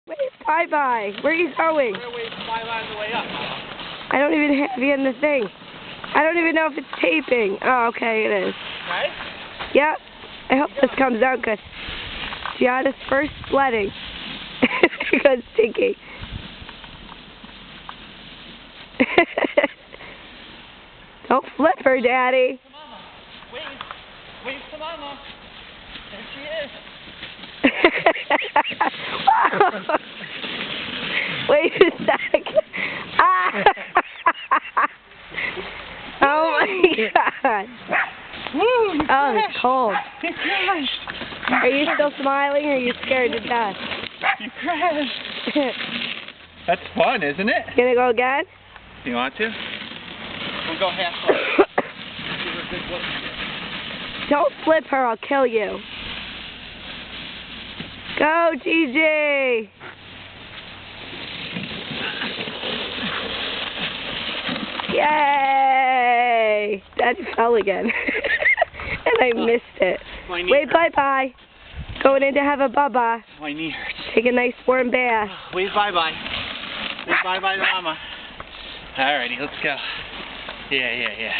Wave bye-bye. Where are you going? We're going to wave bye-bye on the way up, Mama. I don't even have you in the thing. I don't even know if it's taping. Oh, okay, it is. Right? Yep. I hope this comes out good. Gianna's first sledding. Because Tinky. Don't flip her, Daddy. To Mama. Wave. Wave to Mama. There she is. Wait a sec. Ah! Oh my God. Woo, Oh, it's cold. You crashed. Are you still smiling or are you scared to death? You crashed. That's fun, isn't it? Gonna go again? You want to? We'll go halfway. Give her a big look. Don't flip her, I'll kill you. Go, Gigi! Yay! Daddy fell again. And I missed it. My knee Wait, hurts. bye-bye. Going in to have a bubba. My knee hurts. Take a nice warm bath. Wave bye-bye. Wave bye-bye to Mama. Alrighty, let's go. Yeah.